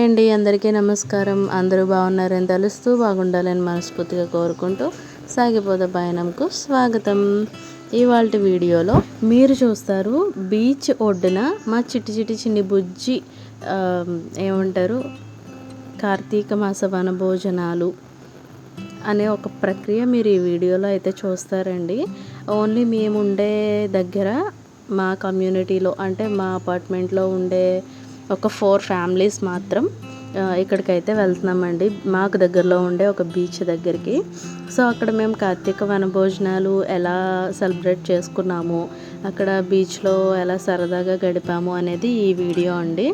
అండి, అందరికీ నమస్కారం. అందరూ బాగున్నారని తెలుస్తూ బాగుండాలని మనస్ఫూర్తిగా కోరుకుంటూ సాగిపోతే పయనంకు స్వాగతం. ఇవాల్టి వీడియోలో మీరు చూస్తారు బీచ్ ఒడ్డున మా చిన్ని బుజ్జి ఏమంటారు కార్తీక మాస వనభోజనాలు అనే ఒక ప్రక్రియ మీరు ఈ వీడియోలో అయితే చూస్తారండి. ఓన్లీ మేము ఉండే దగ్గర మా కమ్యూనిటీలో అంటే మా అపార్ట్మెంట్లో ఉండే ఒక 4 ఫ్యామిలీస్ మాత్రం ఇక్కడికైతే వెళ్తున్నామండి, మాకు దగ్గరలో ఉండే ఒక బీచ్ దగ్గరికి. సో అక్కడ మేము కార్తీక వనభోజనాలు ఎలా సెలబ్రేట్ చేసుకున్నాము, అక్కడ బీచ్లో ఎలా సరదాగా గడిపాము అనేది ఈ వీడియో అండి.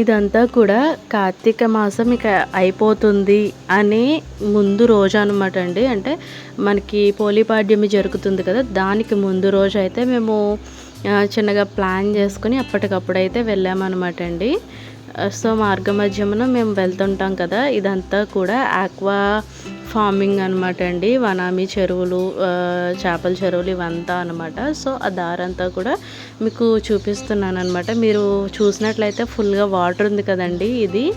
ఇదంతా కూడా కార్తీక మాసం ఇక అయిపోతుంది అని ముందు రోజు అనమాట అండి. అంటే మనకి పోలిపాడ్యమి జరుగుతుంది కదా, దానికి ముందు రోజు అయితే మేము చిన్నగా ప్లాన్ చేసుకుని అప్పటికప్పుడైతే వెళ్ళామన్నమాట అండి. సో మార్గ మధ్యమున మేము వెళ్తుంటాం కదా, ఇదంతా కూడా ఆక్వా ఫార్మింగ్ అనమాట అండి. వనామీ చెరువులు, చేపల చెరువులు ఇవంతా అనమాట. సో ఆ దారంతా కూడా మీకు చూపిస్తున్నాను అనమాట. మీరు చూసినట్లయితే ఫుల్గా వాటర్ ఉంది కదండి. ఇది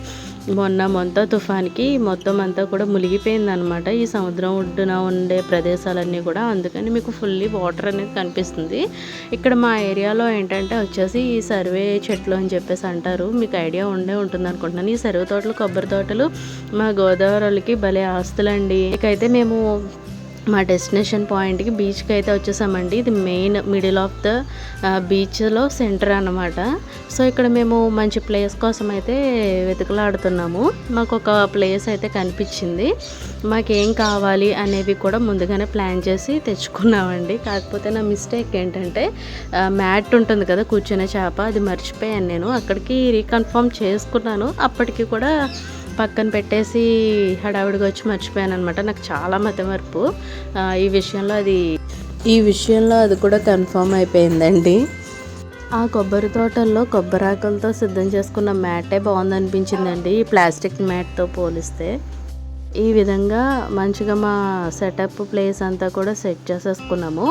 మొన్న తుఫాన్కి మొత్తం అంతా కూడా మునిగిపోయింది అనమాట, ఈ సముద్రం ఒడ్డున ఉండే ప్రదేశాలన్నీ కూడా. అందుకని మీకు ఫుల్లీ వాటర్ అనేది కనిపిస్తుంది. ఇక్కడ మా ఏరియాలో ఏంటంటే వచ్చేసి ఈ సర్వే చెట్లు అని చెప్పేసి అంటారు, మీకు ఐడియా ఉంటుంది అనుకుంటున్నాను. ఈ సర్వే తోటలు, కొబ్బరి తోటలు మా గోదావరికి భలే ఆస్తులండి. ఇకైతే మేము మా డెస్టినేషన్ పాయింట్కి బీచ్కి అయితే వచ్చేసామండి. ఇది మెయిన్ మిడిల్ ఆఫ్ ద బీచ్లో సెంటర్ అనమాట. సో ఇక్కడ మేము మంచి ప్లేస్ కోసం అయితే వెతుకులాడుతున్నాము. మాకు ఒక ప్లేస్ అయితే కనిపించింది. మాకేం కావాలి అనేవి కూడా ముందుగానే ప్లాన్ చేసి తెచ్చుకున్నామండి. కాకపోతే నా మిస్టేక్ ఏంటంటే మ్యాట్ ఉంటుంది కదా కూర్చునే చేప, అది మర్చిపోయాను నేను. అక్కడికి రీకన్ఫర్మ్ చేసుకున్నాను, అప్పటికి కూడా పక్కన పెట్టేసి హడావిడిగా వచ్చి మర్చిపోయాను అనమాట. నాకు చాలా మతిమరుపు ఈ విషయంలో అది కూడా కన్ఫర్మ్ అయిపోయిందండి. ఆ కొబ్బరి తోటల్లో కొబ్బరాకులతో సిద్ధం చేసుకున్న మ్యాటే బాగుందనిపించిందండి ఈ ప్లాస్టిక్ మ్యాట్తో పోలిస్తే. ఈ విధంగా మంచిగా మా సెటప్ ప్లేస్ అంతా కూడా సెట్ చేసేసుకున్నాము.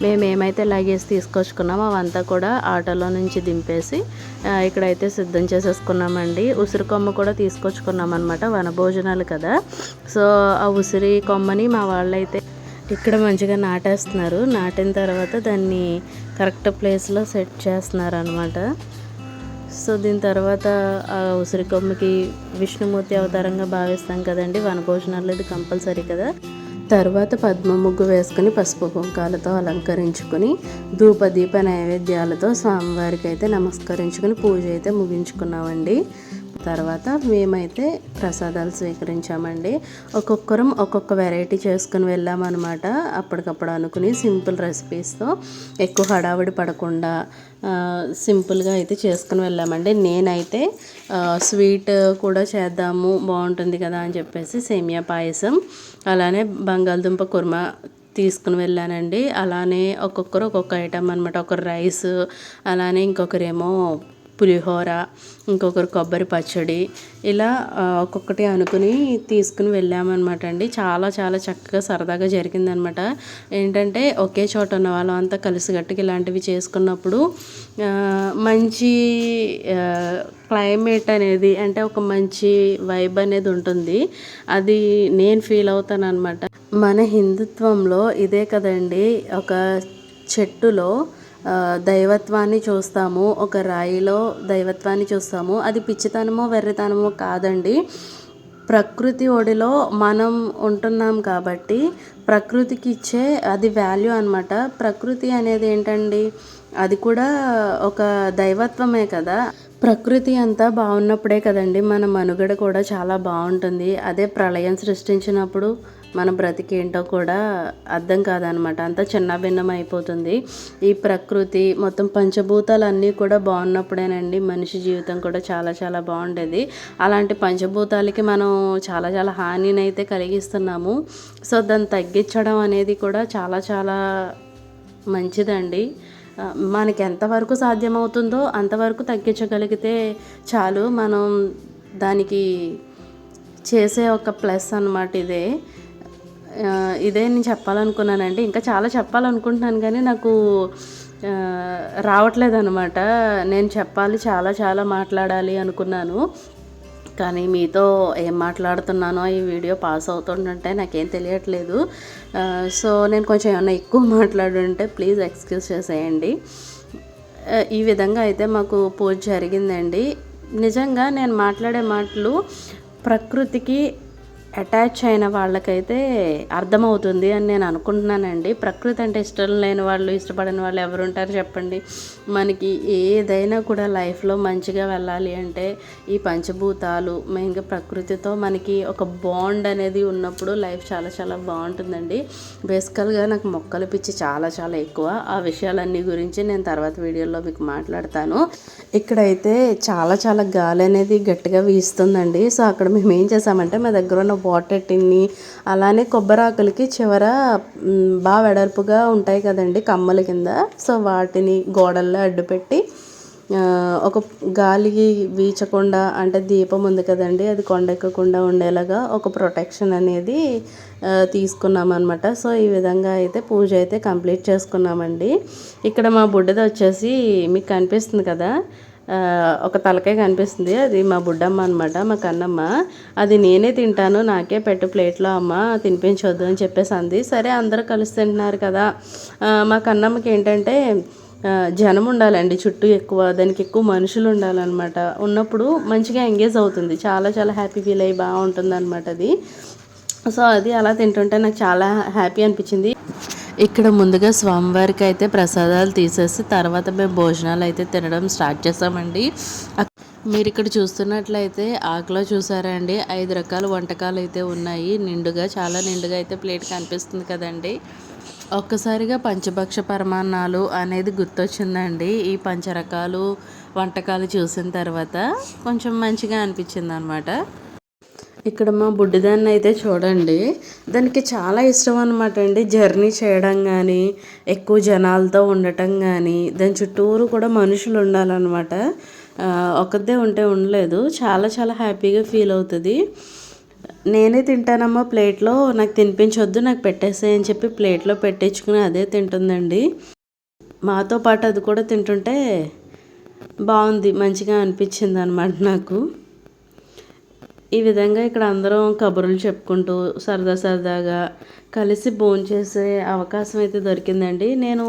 మేము ఏమైతే లగేజ్ తీసుకొచ్చుకున్నామో అవంతా కూడా ఆటోలో నుంచి దింపేసి ఇక్కడైతే సిద్ధం చేసేసుకున్నామండి. ఉసిరి కొమ్మ కూడా తీసుకొచ్చుకున్నాం అనమాట, వనభోజనాలు కదా. సో ఆ ఉసిరి కొమ్మని మా వాళ్ళైతే ఇక్కడ మంచిగా నాటేస్తున్నారు. నాటిన తర్వాత దాన్ని కరెక్ట్ ప్లేస్లో సెట్ చేస్తున్నారు అనమాట. సో దీని తర్వాత ఆ ఉసిరి కొమ్మకి విష్ణుమూర్తి అవతారంగా భావిస్తాం కదండి వనభోజనాల్లో, ఇది కంపల్సరీ కదా. తర్వాత పద్మ ముగ్గు వేసుకుని పసుపు కుంకాలతో అలంకరించుకుని ధూపదీప నైవేద్యాలతో స్వామివారికి అయితే నమస్కరించుకుని పూజ అయితే ముగించుకున్నామండి. తర్వాత మేమైతే ప్రసాదాలు స్వీకరించామండి. ఒక్కొక్కరం ఒక్కొక్క వెరైటీ చేసుకుని వెళ్ళామన్నమాట. అప్పటికప్పుడు అనుకుని సింపుల్ రెసిపీస్తో ఎక్కువ హడావిడి పడకుండా సింపుల్గా అయితే చేసుకుని వెళ్ళామండి. నేనైతే స్వీట్ కూడా చేద్దాము బాగుంటుంది కదా అని చెప్పేసి సేమియా పాయసం, అలానే బంగాళదుంప కుర్మా తీసుకుని వెళ్ళానండి. అలానే ఒక్కొక్కరు ఒక్కొక్క ఐటమ్ అనమాట. ఒకరు రైస్, అలానే ఇంకొకరేమో పులిహోర, ఇంకొకరు కొబ్బరి పచ్చడి, ఇలా ఒక్కొక్కటి అనుకుని తీసుకుని వెళ్ళామన్నమాట అండి. చాలా చాలా చక్కగా సరదాగా జరిగిందనమాట. ఏంటంటే ఒకే చోట ఉన్న వాళ్ళం అంతా కలిసిగట్టుగా ఇలాంటివి చేసుకున్నప్పుడు మంచి క్లైమేట్ అనేది, అంటే ఒక మంచి వైబ్ అనేది ఉంటుంది. అది నేను ఫీల్ అవుతాను అనమాట. మన హిందుత్వంలో ఇదే కదండి, ఒక చెట్టులో దైవత్వాన్ని చూస్తాము, ఒక రాయిలో దైవత్వాన్ని చూస్తాము. అది పిచ్చితనమో వెర్రితనమో కాదండి, ప్రకృతి ఒడిలో మనం ఉంటున్నాం కాబట్టి ప్రకృతికి ఇచ్చే అది వాల్యూ అనమాట. ప్రకృతి అనేది ఏంటండి, అది కూడా ఒక దైవత్వమే కదా. ప్రకృతి అంతా బాగున్నప్పుడే కదండి మన మనుగడ కూడా చాలా బాగుంటుంది. అదే ప్రళయం సృష్టించినప్పుడు మన బ్రతికేంటో కూడా అర్థం కాదనమాట, అంతా చిన్న భిన్నం అయిపోతుంది. ఈ ప్రకృతి మొత్తం పంచభూతాలన్నీ కూడా బాగున్నప్పుడేనండి మనిషి జీవితం కూడా చాలా చాలా బాగుండేది. అలాంటి పంచభూతాలకి మనం చాలా చాలా హానిని అయితే కలిగిస్తున్నాము. సో దాన్ని తగ్గించడం అనేది కూడా చాలా చాలా మంచిదండి. మనకి ఎంతవరకు సాధ్యమవుతుందో అంతవరకు తగ్గించగలిగితే చాలు. మనం దానికి చేసే ఒక ప్లస్ అన్నమాట ఇదే నేను చెప్పాలనుకున్నానండి. ఇంకా చాలా చెప్పాలనుకుంటున్నాను కానీ నాకు రావట్లేదు అనమాట. నేను చెప్పాలి, చాలా చాలా మాట్లాడాలి అనుకున్నాను. కానీ మీతో ఏం మాట్లాడుతున్నానో ఈ వీడియో పాస్ అవుతుందంటే నాకేం తెలియట్లేదు. సో నేను కొంచెం ఏమన్నా ఎక్కువ మాట్లాడుంటే ప్లీజ్ ఎక్స్క్యూజ్ చేసేయండి. ఈ విధంగా అయితే మాకు పూజ జరిగిందండి. నిజంగా నేను మాట్లాడే మాటలు ప్రకృతికి అటాచ్ అయిన వాళ్ళకైతే అర్థమవుతుంది అని నేను అనుకుంటున్నానండి. ప్రకృతి అంటే ఇష్టం లేని వాళ్ళు, ఇష్టపడని వాళ్ళు ఎవరు ఉంటారు చెప్పండి. మనకి ఏదైనా కూడా లైఫ్లో మంచిగా వెళ్ళాలి అంటే ఈ పంచభూతాలు మెయిన్గా ప్రకృతితో మనకి ఒక బాండ్ అనేది ఉన్నప్పుడు లైఫ్ చాలా చాలా బాగుంటుందండి. బేసికల్గా నాకు మొక్కల పిచ్చి చాలా చాలా ఎక్కువ. ఆ విషయాలన్నీ గురించి నేను తర్వాత వీడియోలో మీకు మాట్లాడతాను. ఇక్కడైతే చాలా చాలా గాలి అనేది గట్టిగా వీస్తుందండి. సో అక్కడ మేము ఏం చేసామంటే మా దగ్గర ఉన్న వాటర్ టిన్ని, అలానే కొబ్బరాకులకి చివర బాగా వెడల్పుగా ఉంటాయి కదండి కమ్మల కింద, సో వాటిని గోడల్లో అడ్డుపెట్టి ఒక గాలి వీచకుండా, అంటే దీపం ఉంది కదండి అది కొండెక్కకుండా ఉండేలాగా ఒక ప్రొటెక్షన్ అనేది తీసుకున్నాం అనమాట. సో ఈ విధంగా అయితే పూజ అయితే కంప్లీట్ చేసుకున్నామండి. ఇక్కడ మా బుడ్డది వచ్చేసి మీకు కనిపిస్తుంది కదా, ఒక తలకాయ కనిపిస్తుంది, అది మా బుడ్డమ్మ అనమాట, మా కన్నమ్మ. అది నేనే తింటాను, నాకే పెట్టు ప్లేట్లో అమ్మ, తినిపించొద్దు అని చెప్పేసి అంది. సరే అందరూ కలిసి తింటున్నారు కదా. మా కన్నమ్మకి ఏంటంటే జనం ఉండాలండి చుట్టూ ఎక్కువ, దానికి ఎక్కువ మనుషులు ఉండాలన్నమాట. ఉన్నప్పుడు మంచిగా ఎంగేజ్ అవుతుంది, చాలా చాలా హ్యాపీ ఫీల్ అయ్యి బాగుంటుంది అనమాట అది. సో అది అలా తింటుంటే నాకు చాలా హ్యాపీ అనిపించింది. ఇక్కడ ముందుగా స్వామివారికి అయితే ప్రసాదాలు తీసేసి తర్వాత మేము భోజనాలు అయితే తినడం స్టార్ట్ చేసామండి. మీరు ఇక్కడ చూస్తున్నట్లయితే ఆకులో చూసారా అండి, 5 రకాల వంటకాలు అయితే ఉన్నాయి. నిండుగా, చాలా నిండుగా అయితే ప్లేట్ కనిపిస్తుంది కదండి. ఒక్కసారిగా పంచభక్ష పరమాన్నాలు అనేది గుర్తొచ్చిందండి. ఈ పంచరకాలు వంటకాలు చూసిన తర్వాత కొంచెం మంచిగా అనిపించింది అనమాట. ఇక్కడ మా బుడ్డిదాన్ని అయితే చూడండి, దానికి చాలా ఇష్టం అనమాట అండి జర్నీ చేయడం కానీ, ఎక్కువ జనాలతో ఉండటం కానీ, దాని చుట్టూరు కూడా మనుషులు ఉండాలన్నమాట. ఒక్కదే ఉంటే ఉండలేదు, చాలా చాలా హ్యాపీగా ఫీల్ అవుతుంది. నేనే తింటానమ్మా ప్లేట్లో, నాకు తినిపించొద్దు నాకు పెట్టేసే అని చెప్పి ప్లేట్లో పెట్టించుకుని అదే తింటుందండి. మాతో పాటు అది కూడా తింటుంటే బాగుంది, మంచిగా అనిపించింది అనమాట నాకు. ఈ విధంగా ఇక్కడ అందరం కబుర్లు చెప్పుకుంటూ సరదా సరదాగా కలిసి భోంచేసే అవకాశం అయితే దొరికిందండి. నేను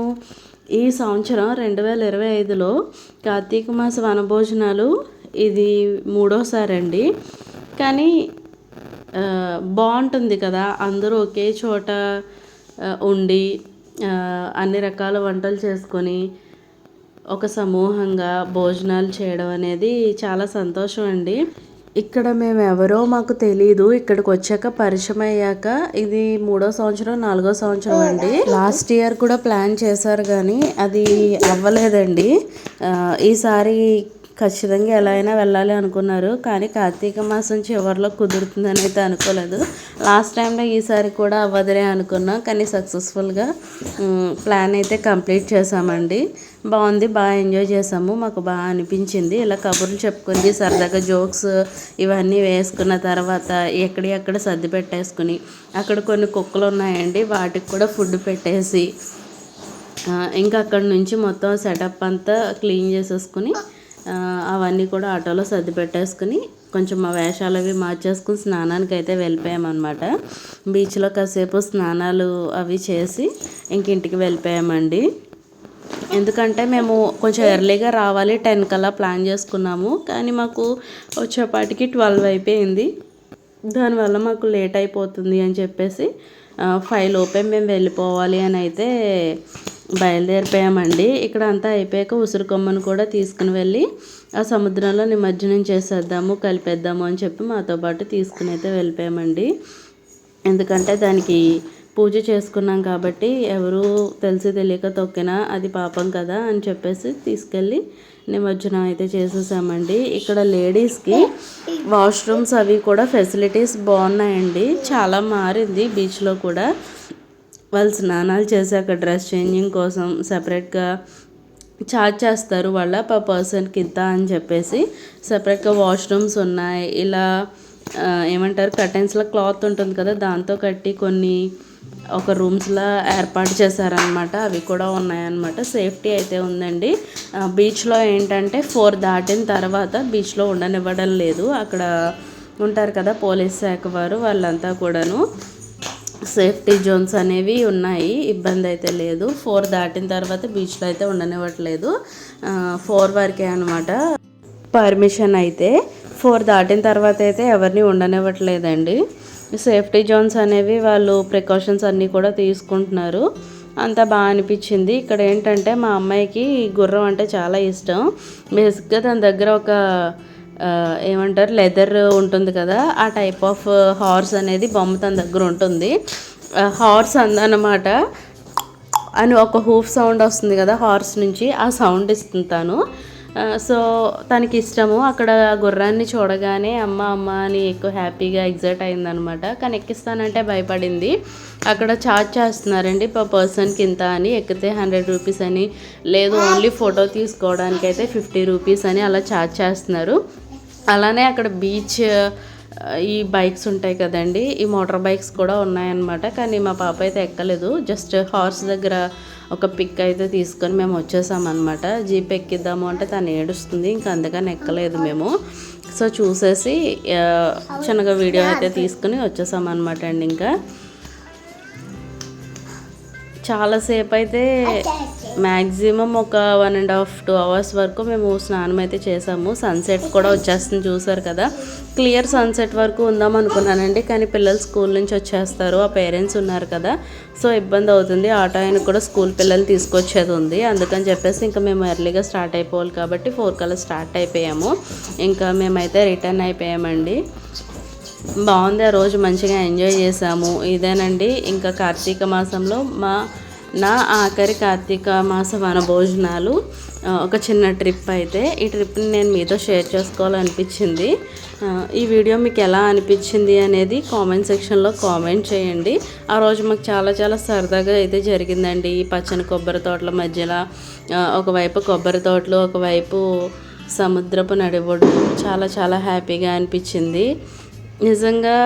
ఈ సంవత్సరం 2025లో కార్తీక మాస వనభోజనాలు ఇది 3వసారి అండి. కానీ బాగుంటుంది కదా, అందరూ ఒకే చోట ఉండి అన్ని రకాల వంటలు చేసుకొని ఒక సమూహంగా భోజనాలు చేయడం అనేది చాలా సంతోషం అండి. ఇక్కడ మేము ఎవరో మాకు తెలీదు, ఇక్కడికి వచ్చాక పరిచయం అయ్యాక ఇది 3వ సంవత్సరం 4వ సంవత్సరం అండి. లాస్ట్ ఇయర్ కూడా ప్లాన్ చేశారు కానీ అది అవ్వలేదండి. ఈసారి ఖచ్చితంగా ఎలా అయినా వెళ్ళాలి అనుకున్నారు, కానీ కార్తీక మాసం చివరిలో కుదురుతుందని అయితే అనుకోలేదు. లాస్ట్ టైంలో ఈసారి కూడా అవ్వదులే అనుకున్నాం, కానీ సక్సెస్ఫుల్గా ప్లాన్ అయితే కంప్లీట్ చేసామండి. బాగుంది, బాగా ఎంజాయ్ చేసాము, మాకు బాగా అనిపించింది. ఇలా కబుర్లు చెప్పుకొని సరదాగా జోక్స్ ఇవన్నీ వేసుకున్న తర్వాత ఎక్కడెక్కడ సర్ది పెట్టేసుకుని, అక్కడ కొన్ని కుక్కలు ఉన్నాయండి వాటికి కూడా ఫుడ్ పెట్టేసి ఇంకా అక్కడ నుంచి మొత్తం సెటప్ అంతా క్లీన్ చేసేసుకుని అవన్నీ కూడా ఆటోలో సర్ది పెట్టేసుకుని కొంచెం మా వేషాలు అవి మార్చేసుకుని స్నానానికి అయితే వెళ్ళిపోయామన్నమాట. బీచ్లో కాసేపు స్నానాలు అవి చేసి ఇంటికి వెళ్ళిపోయామండి. ఎందుకంటే మేము కొంచెం ఎర్లీగా రావాలి, 10 కల్లా ప్లాన్ చేసుకున్నాము, కానీ మాకు వచ్చేపాటికి 12 అయిపోయింది. దానివల్ల మాకు లేట్ అయిపోతుంది అని చెప్పేసి 5 లోపే మేము వెళ్ళిపోవాలి అని అయితే బయలుదేరిపోయామండి. ఇక్కడ అంతా అయిపోయాక ఉసిరి కొమ్మను కూడా తీసుకుని వెళ్ళి ఆ సముద్రంలో నిమజ్జనం చేసేద్దాము, కలిపేద్దాము అని చెప్పి మాతో పాటు తీసుకుని అయితే వెళ్ళిపోయామండి. ఎందుకంటే దానికి పూజ చేసుకున్నాం కాబట్టి ఎవరు తెలిసి తెలియక తొక్కినా అది పాపం కదా అని చెప్పేసి తీసుకెళ్ళి నిమజ్జనం అయితే చేసేసామండి. ఇక్కడ లేడీస్కి వాష్రూమ్స్ అవి కూడా ఫెసిలిటీస్ బాగున్నాయండి, చాలా మారింది. బీచ్లో కూడా వాళ్ళు స్నానాలు చేశాక డ్రెస్ చేంజింగ్ కోసం సపరేట్గా ఛార్జ్ చేస్తారు, వాళ్ళ పర్ పర్సన్కి ఇంత అని చెప్పేసి. సపరేట్గా వాష్రూమ్స్ ఉన్నాయి. ఇలా ఏమంటారు, కర్టెన్స్లో క్లాత్ ఉంటుంది కదా, దాంతో కట్టి కొన్ని ఒక రూమ్స్లా ఏర్పాటు చేశారనమాట. అవి కూడా ఉన్నాయన్నమాట. సేఫ్టీ అయితే ఉందండి. బీచ్లో ఏంటంటే 4 దాటిన తర్వాత బీచ్లో ఉండనివ్వడం లేదు. అక్కడ ఉంటారు కదా పోలీస్ శాఖ వారు, వాళ్ళంతా కూడాను సేఫ్టీ జోన్స్ అనేవి ఉన్నాయి. ఇబ్బంది అయితే లేదు. 4 దాటిన తర్వాత బీచ్లో అయితే ఉండనివ్వట్లేదు. 4 వరకే అనమాట పర్మిషన్. అయితే 4 దాటిన తర్వాత అయితే ఎవరిని ఉండనివ్వట్లేదండి. సేఫ్టీ జోన్స్ అనేవి వాళ్ళు ప్రికాషన్స్ అన్నీ కూడా తీసుకుంటున్నారు. అంతా బాగా అనిపించింది. ఇక్కడ ఏంటంటే మా అమ్మాయికి గుర్రం అంటే చాలా ఇష్టం. బేసిక్గా తన దగ్గర ఒక ఏమంటారు లెదర్ ఉంటుంది కదా, ఆ టైప్ ఆఫ్ హార్స్ అనేది బొమ్మ తన దగ్గర ఉంటుంది. హార్స్ అందనమాట అని ఒక హూఫ్ సౌండ్ వస్తుంది కదా హార్స్ నుంచి, ఆ సౌండ్ ఇస్తుంది తను. సో తనకి ఇష్టము. అక్కడ గుర్రాన్ని చూడగానే అమ్మ అమ్మ అని ఎక్కువ హ్యాపీగా ఎగ్జైట్ అయిందనమాట. కానీ ఎక్కిస్తానంటే భయపడింది. అక్కడ ఛార్జ్ చేస్తున్నారండి పర్ పర్సన్కి ఇంత అని. ఎక్కితే 100 రూపీస్ అని, లేదు ఓన్లీ ఫోటో తీసుకోవడానికి అయితే 50 రూపీస్ అని అలా ఛార్జ్ చేస్తున్నారు. అలానే అక్కడ బీచ్ ఈ బైక్స్ ఉంటాయి కదండి, ఈ మోటార్ బైక్స్ కూడా ఉన్నాయన్నమాట. కానీ మా పాప అయితే ఎక్కలేదు. జస్ట్ హార్స్ దగ్గర ఒక పిక్ అయితే తీసుకొని మేము వచ్చేసామన్నమాట. జీప్ ఎక్కిద్దాము అంటే తను ఏడుస్తుంది, ఇంకా అందుకని ఎక్కలేదు మేము. సో చూసేసి చిన్నగా వీడియో అయితే తీసుకుని వచ్చేసామన్నమాట అండి. ఇంకా చాలాసేపు అయితే మ్యాక్సిమం ఒక 1.5-2 అవర్స్ వరకు మేము స్నానం అయితే చేసాము. సన్సెట్ కూడా వచ్చేస్తుంది, చూసారు కదా. క్లియర్ సన్సెట్ వరకు ఉందాం అనుకున్నానండి, కానీ పిల్లలు స్కూల్ నుంచి వచ్చేస్తారు, ఆ పేరెంట్స్ ఉన్నారు కదా, సో ఇబ్బంది అవుతుంది. ఆటో ఆయన కూడా స్కూల్ పిల్లలు తీసుకొచ్చేది ఉంది. అందుకని చెప్పేసి ఇంకా మేము ఎర్లీగా స్టార్ట్ అయిపోవాలి కాబట్టి 4 కల్లా స్టార్ట్ అయిపోయాము. ఇంకా మేమైతే రిటర్న్ అయిపోయామండి. బాగుంది. ఆ రోజు మంచిగా ఎంజాయ్ చేసాము. ఇదేనండి ఇంకా కార్తీక మాసంలో నా ఆఖరి కార్తీక మాస వనభోజనాలు. ఒక చిన్న ట్రిప్ అయితే, ఈ ట్రిప్ని నేను మీతో షేర్ చేసుకోవాలనిపించింది. ఈ వీడియో మీకు ఎలా అనిపించింది అనేది కామెంట్ సెక్షన్లో కామెంట్ చేయండి. ఆ రోజు మాకు చాలా చాలా సరదాగా అయితే జరిగిందండి. ఈ పచ్చని కొబ్బరి తోటల మధ్యలో ఒకవైపు కొబ్బరి తోటలు, ఒకవైపు సముద్రపు నడిబొడ్డు, చాలా చాలా హ్యాపీగా అనిపించింది. నిజంగా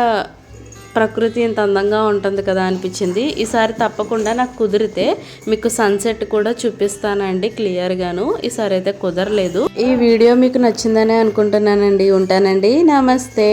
ప్రకృతి ఇంత అందంగా ఉంటుంది కదా అనిపించింది. ఈసారి తప్పకుండా నాకు కుదిరితే మీకు సన్సెట్ కూడా చూపిస్తానండి క్లియర్గాను. ఈసారి అయితే కుదరలేదు. ఈ వీడియో మీకు నచ్చిందనే అనుకుంటున్నానండి. ఉంటానండి. నమస్తే.